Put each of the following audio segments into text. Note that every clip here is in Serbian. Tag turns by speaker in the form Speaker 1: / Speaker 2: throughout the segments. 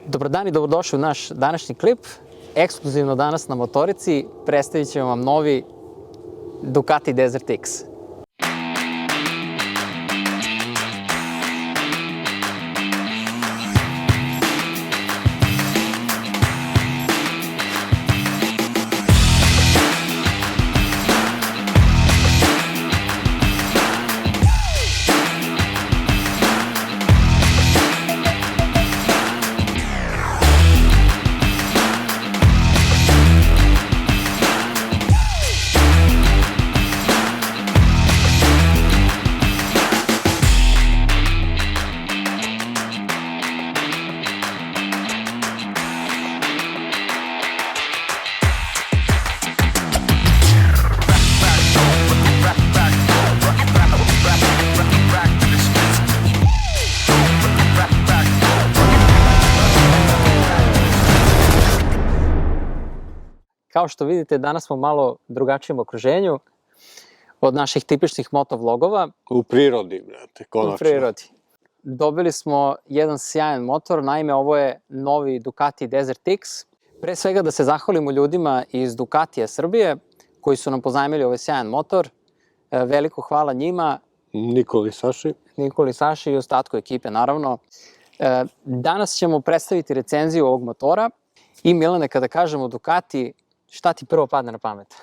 Speaker 1: Dobar dan i dobrodošli u naš današnji klip. Ekskluzivno danas na Motorici predstavit ćemo vam novi Ducati Desert X. Kao što vidite, danas smo malo drugačijem okruženju od naših tipičnih motovlogova.
Speaker 2: U prirodi, brate, konačno.
Speaker 1: U prirodi. Dobili smo jedan sjajan motor, naime ovo je novi Ducati Desert X. Pre svega da se zahvalimo ljudima iz Ducatija Srbije koji su nam pozajmili ovaj sjajan motor. Veliko hvala njima.
Speaker 2: Nikoli Saši
Speaker 1: I ostatku ekipe, naravno. Danas ćemo predstaviti recenziju ovog motora. I Milane, kada kažemo Ducati, šta ti prvo padne na pamet?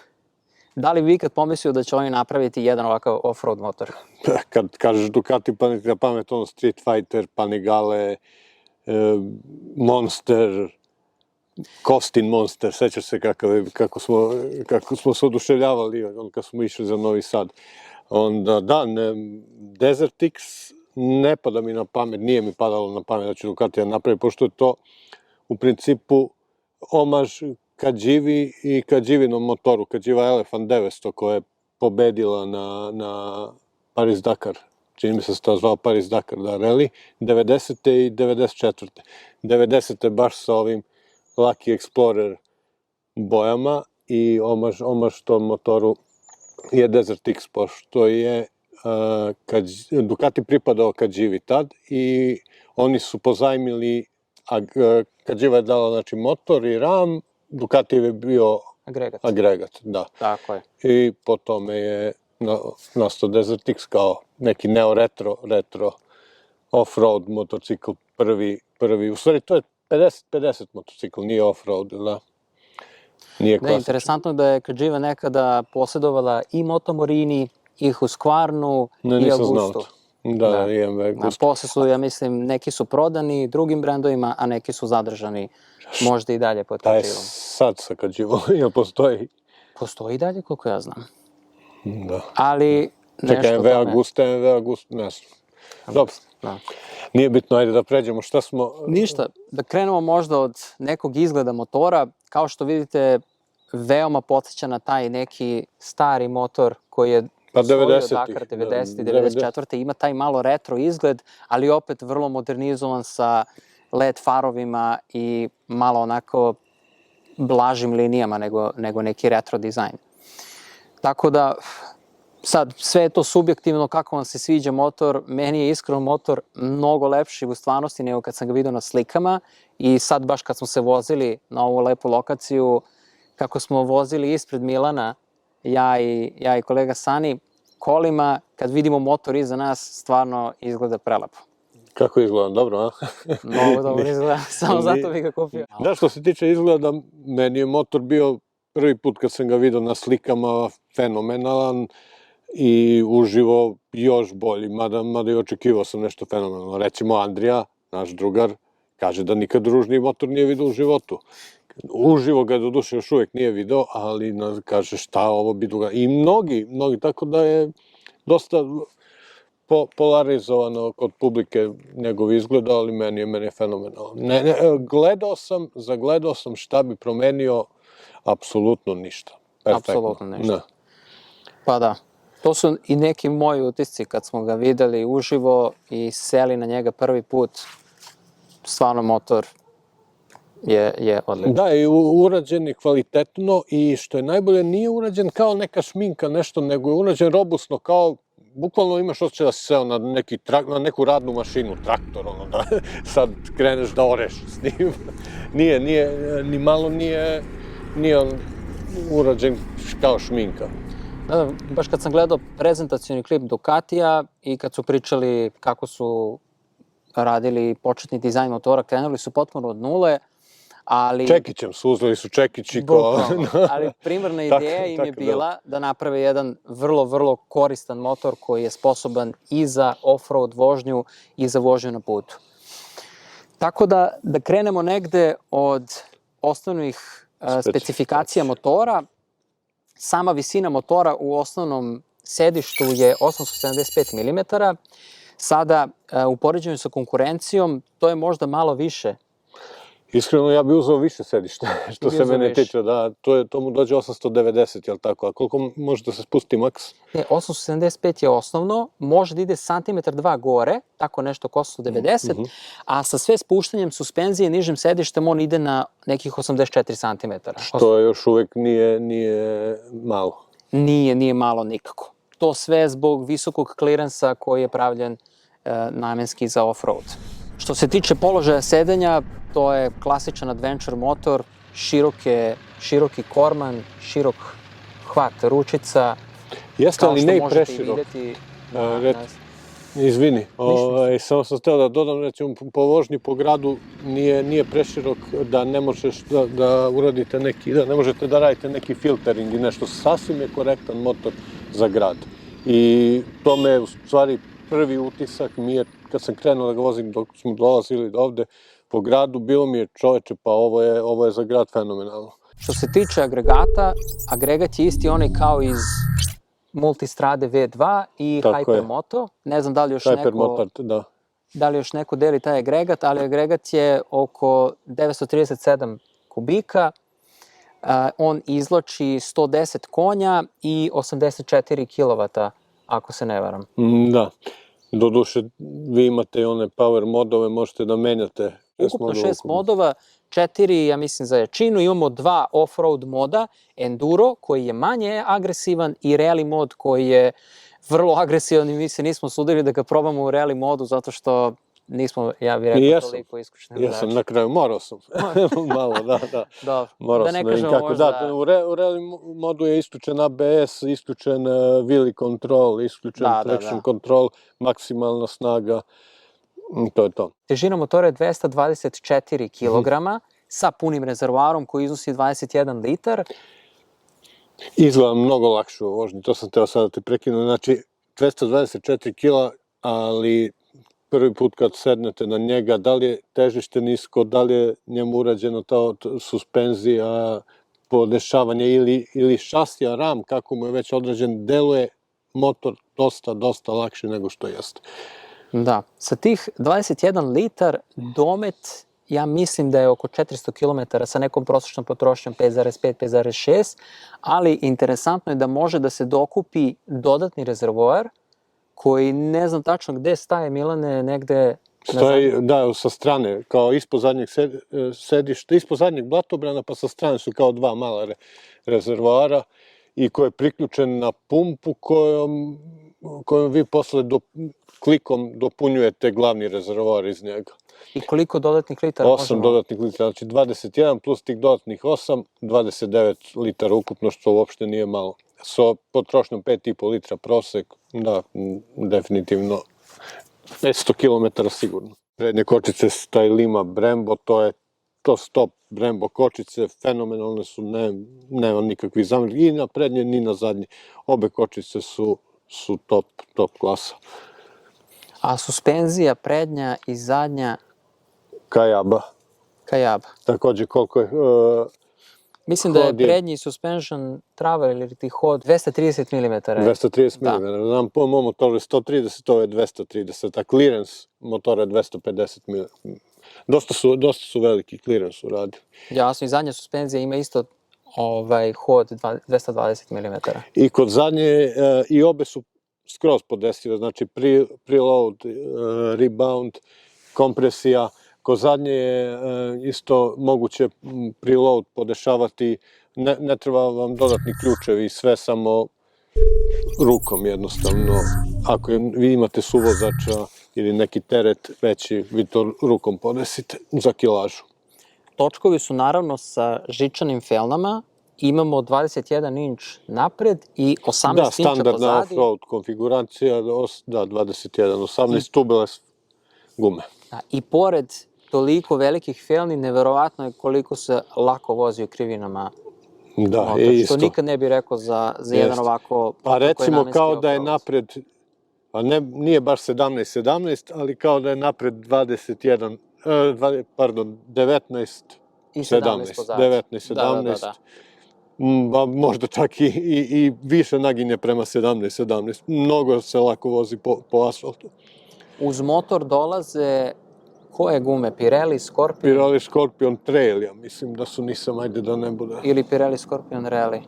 Speaker 1: Da li bi ikad pomislio da će oni napraviti jedan ovakav off-road motor?
Speaker 2: Kad kažeš Ducati, padne na pamet ono Street Fighter, Panigale, Monster, Costin Monster, sećaš se kako smo se oduševljavali kad smo išli za Novi Sad. Onda, Desert X ne pada mi na pamet, nije mi padalo na pamet da će Ducati da napravi, pošto je to u principu omaž Kadživi i Kadživinom motoru, Kadživa Elefant 900 koja je pobedila na Paris-Dakar. Čini mi se se to zvao Paris-Dakar, rally, 90. i 94. 90. baš sa ovim Lucky Explorer bojama i omaž tom motoru je Desert X, pošto je Ducati pripadao Kadživi tad i oni su pozajmili, Kadživa je dala znači motor i ram, Ducati je bio agregat, da.
Speaker 1: Tako je.
Speaker 2: I po tome je nastao Desert X kao neki neo-retro off-road motocikl prvi. U stvari to je 50-50 motocikl, nije off-road, da. Nije klasičan.
Speaker 1: Da, interesantno da je Kadživa nekada posjedovala i Motomorini, i Husqvarnu, i Augustu.
Speaker 2: Da, imam Augustu.
Speaker 1: Posle su, ja mislim, neki su prodani drugim brendovima, a neki su zadržani možda i dalje pod Kadživom.
Speaker 2: Taj sad sa Kadživom, jel postoji?
Speaker 1: Postoji i dalje, koliko ja znam.
Speaker 2: Da.
Speaker 1: Ali nešto
Speaker 2: čekaj, MV August, ne znam. Dobro, nije bitno, ajde da pređemo, šta smo...
Speaker 1: Ništa, da krenemo možda od nekog izgleda motora. Kao što vidite, veoma podsjeća na taj neki stari motor koji je osvojio Dakar 90. i 94. Ima taj malo retro izgled, ali opet vrlo modernizovan sa LED farovima i malo onako blažim linijama nego neki retro dizajn. Tako da, sad, sve je to subjektivno kako vam se sviđa motor. Meni je iskreno motor mnogo lepši u stvarnosti nego kad sam ga vidio na slikama i sad baš kad smo se vozili na ovu lepu lokaciju, kako smo vozili ispred Milana, ja i kolega Sani, kolima, kad vidimo motor iza nas, stvarno izgleda prelepo.
Speaker 2: Kako izgleda? Dobro, a?
Speaker 1: Mnogo dobro izgleda, samo zato bih ga kupio.
Speaker 2: Da, što se tiče izgleda, meni je motor bio prvi put kad sam ga vidio na slikama fenomenalan i uživo još bolji, mada i očekivao sam nešto fenomenalno. Recimo Andrija, naš drugar, kaže da nikad ružniji motor nije vidio u životu. Uživo ga doduše još uvijek nije video, ali kaže šta ovo bi druga. I mnogi, tako da je dosta polarizovano kod publike njegov izgled, ali meni je fenomenalno. Zagledao sam šta bi promenio, apsolutno ništa. Perfektno.
Speaker 1: Apsolutno ništa. Pa da, to su i neki moji utisci kad smo ga videli uživo i seli na njega prvi put. Stvarno motor je odlično.
Speaker 2: Da, i urađen je kvalitetno i što je najbolje nije urađen kao neka šminka nešto, nego je urađen robustno kao bukvalno imaš osjećaj da si seo na neku radnu mašinu, traktor, da sad kreneš da oreš s njim. Ni malo nije urađen kao šminka.
Speaker 1: Da, baš kad sam gledao prezentacioni klip Ducatija i kad su pričali kako su radili početni dizajn motora, krenuli su potpuno od nule, ali...
Speaker 2: Čekićem su, uzeli su čekići.
Speaker 1: Ali primarna ideja im je bila da naprave jedan vrlo, vrlo koristan motor koji je sposoban i za off-road vožnju i za vožnju na putu. Tako da krenemo negde od osnovnih specifikacija motora. Sama visina motora u osnovnom sedištu je 875 mm. Sada, u poređenju sa konkurencijom, to je možda malo više.
Speaker 2: Iskreno, ja bih uzeo više sedišta, što se mene tiče, da, to mu dođe 890, jel tako? A koliko može da se spusti maks?
Speaker 1: 875 je osnovno, može da ide centimetar 2 gore, tako nešto oko 890, a sa sve spuštanjem suspenzije nižim sedištem on ide na nekih 84 cm.
Speaker 2: Što još uvek nije malo.
Speaker 1: Nije malo nikako. To sve zbog visokog klirensa koji je pravljen namenski za off-road. Što se tiče položaja sedenja, to je klasičan adventure motor, široki korman, širok hvat ručica.
Speaker 2: Jeste li ne i preširok? Izvini, samo sam hteo da dodam, recimo po vožnji po gradu nije preširok da ne možeš da uradite da ne možete da radite neki filtering i nešto. Sasvim je korektan motor za grad. I to me u stvari prvi utisak mi je, kad sam krenuo da ga vozim dok smo dolazili ovde po gradu, bilo mi je čoveče, pa ovo je za grad fenomenalno.
Speaker 1: Što se tiče agregata, agregat je isti onaj kao iz Multistrade V2 i Hypermoto. Ne znam da li još neko deli taj agregat, ali agregat je oko 937 kubika. On izvlači 110 konja i 84 kW, ako se ne varam.
Speaker 2: Da. Doduše, vi imate i one power modove, možete da menjate.
Speaker 1: Ukupno 6 modova, 4, ja mislim, za jačinu. Imamo 2 off-road moda, Enduro, koji je manje agresivan, i Rally mod, koji je vrlo agresivan i mi se nismo sudili da ga probamo u Rally modu, zato što nismo, ja bih rekao, toliko iskućni vozači.
Speaker 2: Jesam, na kraju, morao sam. Malo, da.
Speaker 1: Da ne kažemo možda...
Speaker 2: U Rally modu je isključen ABS, isključen wheelie control, isključen traction control, maksimalna snaga, to je to.
Speaker 1: Težina motora je 224 kg sa punim rezervoarom koji iznosi 21 litar.
Speaker 2: Izgleda mnogo lakše u vožnji, to sam teo sad da te prekinu. Znači, 224 kg, ali prvi put kad sednete na njega, da li je težište nisko, da li je njemu urađeno ta suspenzija, podešavanje ili šasija, ram, kako mu je već određen, deluje motor dosta lakše nego što jeste.
Speaker 1: Da, sa tih 21 litar domet, ja mislim da je oko 400 km sa nekom prosječnom potrošnjom 5,5, 5,6, ali interesantno je da može da se dokupi dodatni rezervoar, koji ne znam tačno gde staje, Milane, negde...
Speaker 2: Da, sa strane, kao ispod zadnjeg sedišta, ispod zadnjeg blatobrana, pa sa strane su kao 2 mala rezervoara i koji je priključen na pumpu kojom vi posle klikom dopunjujete glavni rezervoar iz njega.
Speaker 1: I koliko dodatnih litara možemo?
Speaker 2: 8 dodatnih litara, znači 21 plus tih dodatnih 8, 29 litara ukupno, što uopšte nije malo. Sa potrošnjom 5,5 litra prosek, da, definitivno 500 km sigurno. Prednje kočice su taj Lima Brembo, to stop Brembo kočice, fenomenalne su, nema nikakvih zamrlja, i na prednje ni na zadnje. Obe kočice su top klasa.
Speaker 1: A suspenzija prednja i zadnja?
Speaker 2: Kajaba. Takođe koliko je...
Speaker 1: Mislim da je prednji suspension travel ili ti hod 230 mm.
Speaker 2: 230 mm. Znam, po mom motoru je 130, ovo je 230, a clearance motora je 250 mm. Dosta su veliki clearance uradio.
Speaker 1: Jasno, i zadnja suspenzija ima isto hod 220 mm.
Speaker 2: I kod zadnje, i obe su skroz podestive, znači preload, rebound, kompresija. Kod zadnje je isto moguće preload podešavati, ne treba vam dodatni ključevi, sve samo rukom jednostavno ako vi imate suvozača ili neki teret veći, vi to rukom podesite za kilažu.
Speaker 1: Točkovi su naravno sa žičanim felnama, imamo 21 inč napred i 18 inča pozadi.
Speaker 2: Da, standardna off-road konfiguracija, da, 21, 18 tubeless gume.
Speaker 1: I pored toliko velikih felni, neverovatno je koliko se lako vozi u krivinama.
Speaker 2: Da, je isto.
Speaker 1: Što nikad ne bi rekao za jedan ovako...
Speaker 2: Pa recimo kao da je napred, a nije baš 17, ali kao da je napred 19, 17. Možda čak i više naginje prema 17. Mnogo se lako vozi po asfaltu.
Speaker 1: Uz motor dolaze koje gume? Pirelli, Scorpion?
Speaker 2: Pirelli Scorpion Trail, ja mislim da su, nisam, ajde da ne bude.
Speaker 1: Ili Pirelli Scorpion Rally.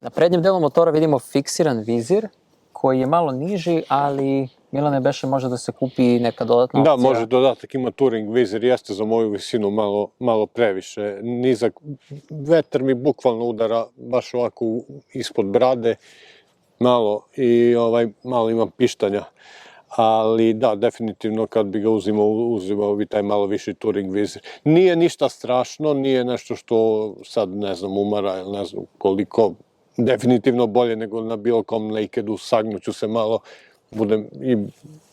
Speaker 1: Na prednjem delu motora vidimo fiksiran vizir, koji je malo niži, ali Milane beše može da se kupi neka dodatna opcija.
Speaker 2: Da, može dodatak, ima touring vizir, jeste za moju visinu malo previše. Nizak, vetar mi bukvalno udara baš ovako ispod brade, malo imam pištanja. Ali da, definitivno kad bi ga uzimao bi taj malo viši touring vizir. Nije ništa strašno, nije nešto što sad, ne znam, umara ili ne znam koliko, definitivno bolje nego na bilo kom nakedu, sagnuću se malo, budem i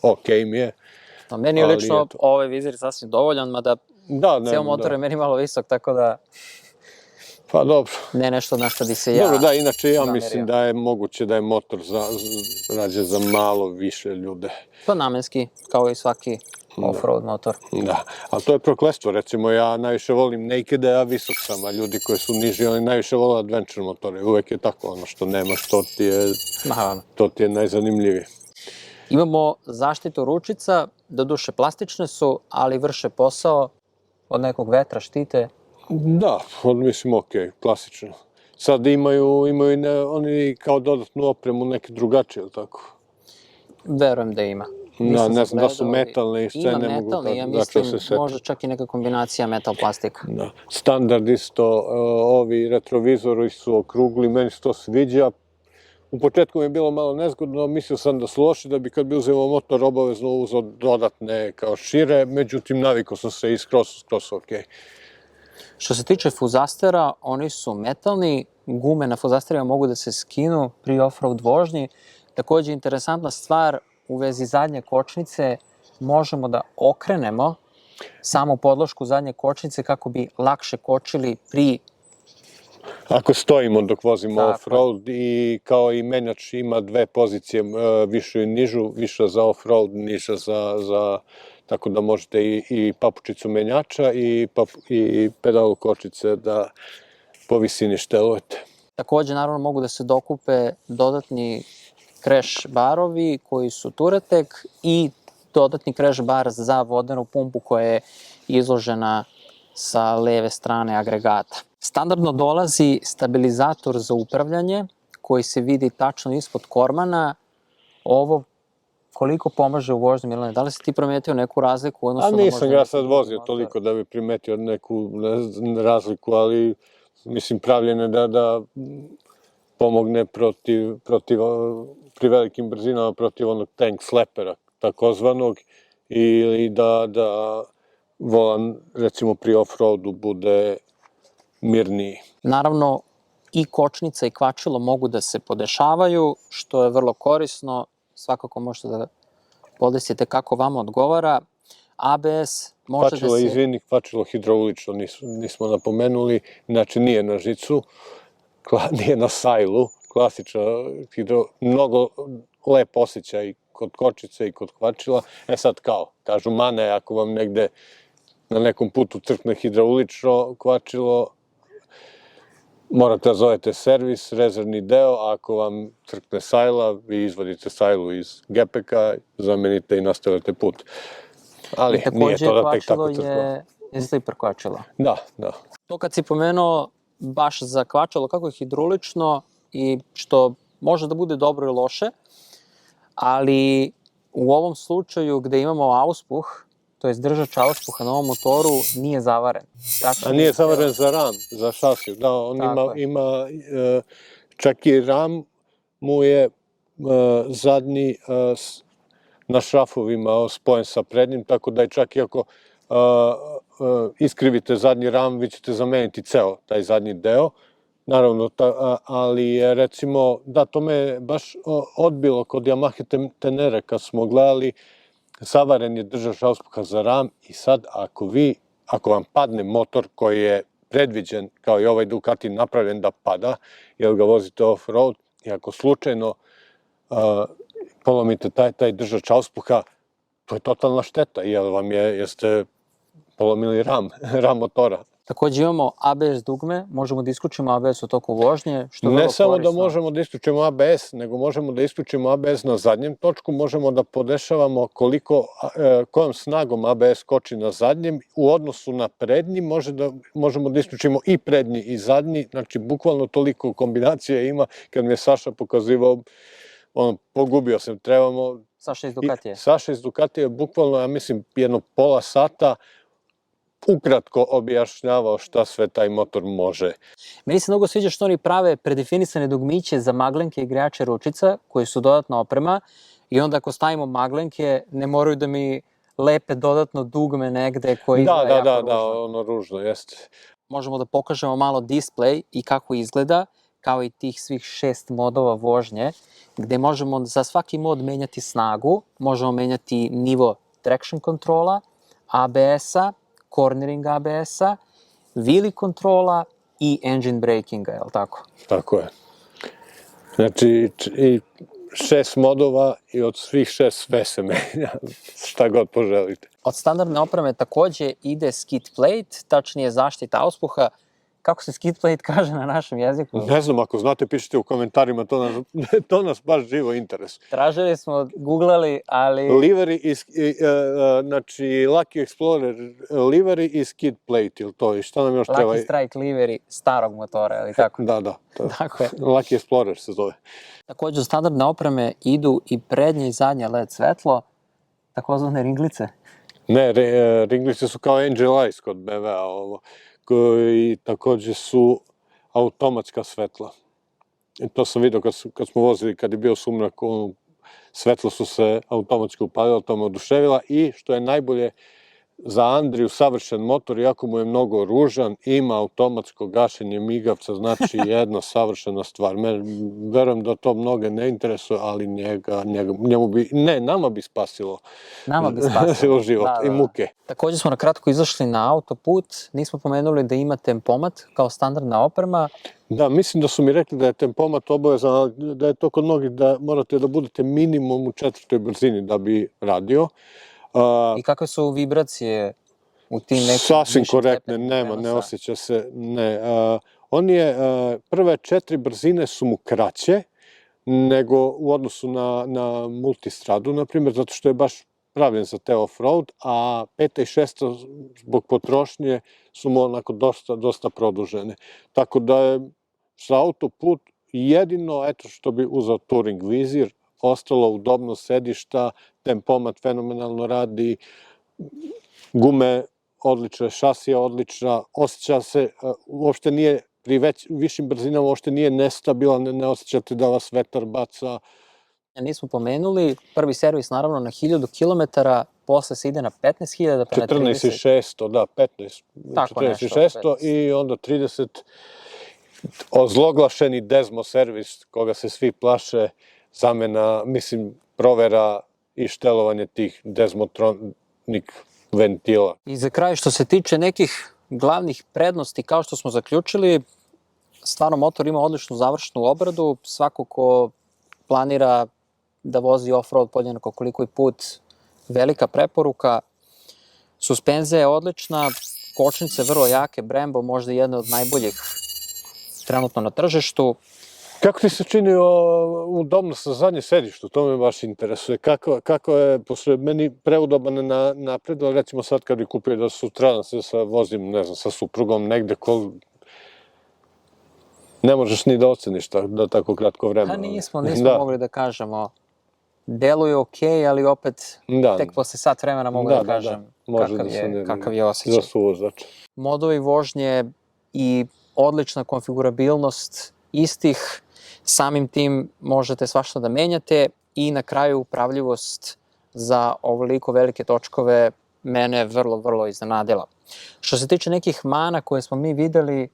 Speaker 2: okej mi je.
Speaker 1: Meni je lično ovaj vizir sasvim dovoljan, mada ceo motor je meni malo visok, tako da...
Speaker 2: Pa dobro.
Speaker 1: Ne nešto na što bi se ja...
Speaker 2: Dobro, da, inače ja mislim da je moguće da je motor rađen za malo više ljude.
Speaker 1: To namenski, kao i svaki off-road motor.
Speaker 2: Da, ali to je prokletstvo, recimo ja najviše volim nakede, a visok sam, a ljudi koji su niži, oni najviše vole adventure motore, uvek je tako, ono što nemaš, to ti je najzanimljivije.
Speaker 1: Imamo zaštitu ručica, doduše plastične su, ali vrše posao, od nekog vetra štite.
Speaker 2: Da, mislim okej, klasično. Sad imaju oni kao dodatnu opremu neke drugačije, ili tako?
Speaker 1: Verujem da ima.
Speaker 2: Da, ne znam da su metalne i sve ne mogu...
Speaker 1: Ima metalne, ja mislim možda čak i neka kombinacija metal-plastika.
Speaker 2: Da, standard isto, ovi retrovizori su okrugli, meni se to sviđa. U početku mi je bilo malo nezgodno, mislio sam da su loši, da bi kad bi uzeo motor obavezno uzeo dodatne kao šire, međutim navikao sam se i skroz okej.
Speaker 1: Što se tiče fuzastera, oni su metalni, gume na fuzasterima mogu da se skinu pri off-road vožnji. Takođe, interesantna stvar, u vezi zadnje kočnice možemo da okrenemo samu podlošku zadnje kočnice kako bi lakše kočili pri...
Speaker 2: Ako stojimo dok vozimo off-road i kao i menjač ima dve pozicije, višu i nižu, viša za off-road, niža za... Tako da možete i papučicu menjača i pedalu kočice da po visini štelujete.
Speaker 1: Takođe, naravno, mogu da se dokupe dodatni crash barovi koji su Touratec i dodatni crash bar za vodenu pumpu koja je izložena sa leve strane agregata. Standardno dolazi stabilizator za upravljanje koji se vidi tačno ispod kormana. Ovo koliko pomaže u vožnji, Milane? Da li si ti primetio neku razliku?
Speaker 2: A nisam ga sad vozio toliko da bi primetio neku razliku, ali mislim pravljene da pomogne pri velikim brzinama protiv onog tank flappera takozvanog ili da volan recimo pri off-roadu bude mirniji.
Speaker 1: Naravno i kočnica i kvačilo mogu da se podešavaju, što je vrlo korisno. Svakako možete da podesite kako vama odgovara. ABS može da se...
Speaker 2: Kvačilo hidraulično nismo napomenuli, znači nije na žicu, nije na sajlu, klasično mnogo lep osjećaj kod kočice i kod kvačila. Sad kažu mane, ako vam negde na nekom putu crkne hidraulično kvačilo, morate da zovete servis, rezervni deo, a ako vam crkne sajla, vi izvadite sajlu iz gepeka, zamenite i nastavite put. Ali nije to da tek tako crklo.
Speaker 1: Takođe je slipper kvačilo.
Speaker 2: Da.
Speaker 1: To kad si pomenuo baš za kvačilo kako je hidraulično i što može da bude dobro i loše, ali u ovom slučaju gde imamo auspuh, to je držač auspuha na ovom motoru, nije zavaren.
Speaker 2: A nije zavaren za ram, za šasiju. Da, on ima, čak i ram mu je zadnji na šrafovima spojen sa prednjim, tako da je čak i ako iskrivite zadnji ram, vi ćete zameniti ceo taj zadnji deo. Naravno, ali recimo, da, to me baš odbilo kod Yamaha Tenere kad smo gledali, savaren je držaš auspuha za ram i sad ako vam padne motor koji je predviđen, kao i ovaj Ducati napravljen da pada, jer ga vozite off-road, i ako slučajno polomite taj držač auspuha, to je totalna šteta, jer ste polomili ram motora.
Speaker 1: Takođe imamo ABS dugme, možemo da isključimo ABS u toku vožnje, što je vrlo korisno.
Speaker 2: Ne samo da možemo da isključimo ABS, nego možemo da isključimo ABS na zadnjem točku, možemo da podešavamo kojom snagom ABS koči na zadnjem, u odnosu na prednji možemo da isključimo i prednji i zadnji, znači bukvalno toliko kombinacije ima, kad mi je Saša pokazivao, pogubio sam, trebamo...
Speaker 1: Saša iz Ducatije.
Speaker 2: Saša iz Ducatije je bukvalno, ja mislim, jedno pola sata ukratko objašnjavao šta sve taj motor može.
Speaker 1: Meni se mnogo sviđa što oni prave predefinisane dugmiće za maglenke i grejače ručica, koji su dodatna oprema, i onda ako stavimo maglenke, ne moraju da mi lepe dodatno dugme negde koji izgleda jako ružno.
Speaker 2: Da, ono ružno, jeste.
Speaker 1: Možemo da pokažemo malo display i kako izgleda, kao i tih svih 6 modova vožnje, gde možemo za svaki mod menjati snagu, možemo menjati nivo traction kontrola, ABS-a, cornering ABS-a, wheelie kontrola i engine brakinga, je li tako?
Speaker 2: Tako je. Znači, 6 modova i od svih 6 sve se menja, šta god poželite.
Speaker 1: Od standardne opreme takođe ide skid plate, tačnije zaštita auspuha. Kako se skid plate kaže na našem jeziku?
Speaker 2: Ne znam, ako znate, pišite u komentarima, to nas baš živo interesuje.
Speaker 1: Tražili smo, googlali, ali...
Speaker 2: Livery znači Lucky Explorer livery i skid plate, ili to? I šta nam još treba?
Speaker 1: Lucky Strike livery starog motora, ili tako?
Speaker 2: Da.
Speaker 1: Tako je.
Speaker 2: Lucky Explorer se zove.
Speaker 1: Takođe, od standardne opreme idu i prednje i zadnje LED svetlo, takozvane ringlice.
Speaker 2: Ne, ringlice su kao Angel Eyes kod BMW-a ovo. I takođe su automatska svetla. I to sam vidio kad smo vozili, kad je bio sumrak, svetla su se automatski upalila, to me oduševila, i što je najbolje, za Andriju savršen motor, iako mu je mnogo ružan, ima automatsko gašenje migavca, znači jedna savršena stvar. Verujem da to mnoge ne interesuje, ali nama bi spasilo život i muke.
Speaker 1: Takođe smo na kratko izašli na autoput, nismo pomenuli da ima tempomat kao standardna oprema.
Speaker 2: Da, mislim da su mi rekli da je tempomat obavezan, ali da je to kod mnogih da morate da budete minimum u 4. brzini da bi radio.
Speaker 1: I kakve su vibracije u tim nekim...
Speaker 2: Sasvim korektne, ne osjeća se, ne. Prve 4 brzine su mu kraće nego u odnosu na multistradu, na primjer, zato što je baš pravljen za te off-road, a 5. i 6. zbog potrošnje su mu onako dosta produžene. Tako da je za autoput jedino, eto što bi uzao touring vizir, ostalo udobno sedišta, tempomat fenomenalno radi, gume odlične, šasija odlična, osjeća se, uopšte nije, pri višim brzinama uopšte nije nestabilan, ne osjećate da vas vetar baca.
Speaker 1: Nismo pomenuli, prvi servis naravno na 1000 km, posle se ide na 15.000, pa na 30.
Speaker 2: 14.600, da, 15, 14.600 i onda 30. Ozloglašeni Desmo servis, koga se svi plaše, zamena, mislim, provera i štelovanje tih Desmotronik ventila.
Speaker 1: I za kraj, što se tiče nekih glavnih prednosti, kao što smo zaključili, stvarno motor ima odličnu završnu obradu, svako ko planira da vozi off-road podjednako koliko i put, velika preporuka. Suspenzija je odlična, kočnice vrlo jake, Brembo možda jedna od najboljih trenutno na tržištu.
Speaker 2: Kako ti se čini udobnost na zadnje sedištu? To me baš interesuje. Kako je, posle meni preudoban napred, recimo sad kad bi kupio da sutradan se vozim, ne znam, sa suprugom negde, ne možeš ni da oceniš da tako kratko vremena.
Speaker 1: Nismo mogli da kažemo. Deluje okej, ali opet tek posle sat vremena mogu da kažem kakav je osjećaj.
Speaker 2: Za suvozač.
Speaker 1: Modovi vožnje i odlična konfigurabilnost istih, samim tim možete svašta da menjate i na kraju upravljivost za ovoliko velike točkove mene vrlo, vrlo iznenadila. Što se tiče nekih mana koje smo mi videli,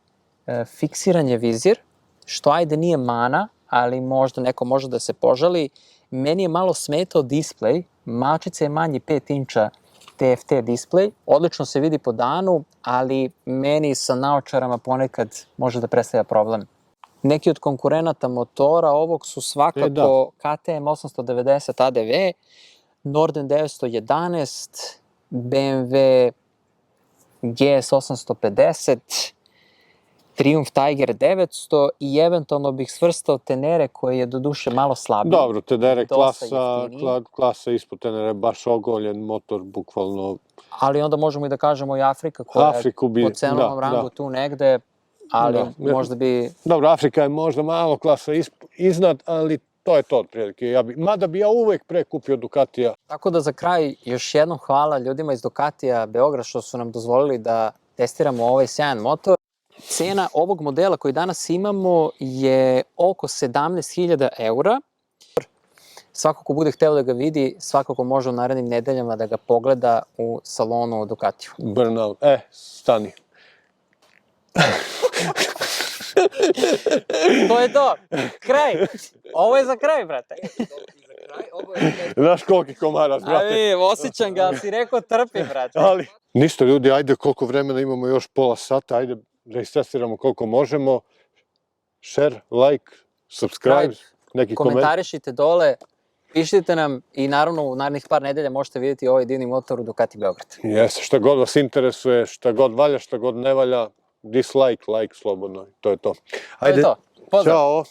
Speaker 1: fiksiran je vizir, što ajde nije mana, ali možda neko može da se požali. Meni je malo smetao display, malčice je manji 5 inča TFT display, odlično se vidi po danu, ali meni sa naočarama ponekad može da predstavlja problem. Neki od konkurenata motora ovog su svakako KTM 890 ADV, Norden 911, BMW GS 850, Triumph Tiger 900 i eventualno bih svrstao Tenere koji je do duše malo slabiji.
Speaker 2: Dobro, Tenere klasa ispod Tenere, baš ogoljen motor, bukvalno.
Speaker 1: Ali onda možemo i da kažemo i Afrika koja je po cenovnom rangu tu negde, ali možda bi...
Speaker 2: Dobro, Afrika je možda malo klasa iznad, ali to je to otprilike. Mada bi ja uvek prekupio Ducatija.
Speaker 1: Tako da za kraj još jednom hvala ljudima iz Ducatija Beograd što su nam dozvolili da testiramo ovaj sjajan motor. Cena ovog modela koji danas imamo je oko 17.000 eura. Svako ko bude hteo da ga vidi, svakako može u narednim nedeljama da ga pogleda u salonu Ducatiju.
Speaker 2: Burnout. Stani.
Speaker 1: To je to. Kraj. Ovo je za kraj, brate.
Speaker 2: Znaš koliki komarac, brate.
Speaker 1: A vidim, osjećam ga, ali si rekao trpi, brate.
Speaker 2: Ništa ljudi, ajde koliko vremena imamo, još pola sata, ajde da istestiramo koliko možemo. Share, like, subscribe, neki komentar.
Speaker 1: Komentarišite dole, pišite nam i naravno u narednih par nedelja možete vidjeti ovaj divni motor u Ducati Beograd.
Speaker 2: Jeste, šta god vas interesuje, šta god valja, šta god ne valja, dislike, like, slobodno, to je to.
Speaker 1: Ajde,
Speaker 2: Ćao!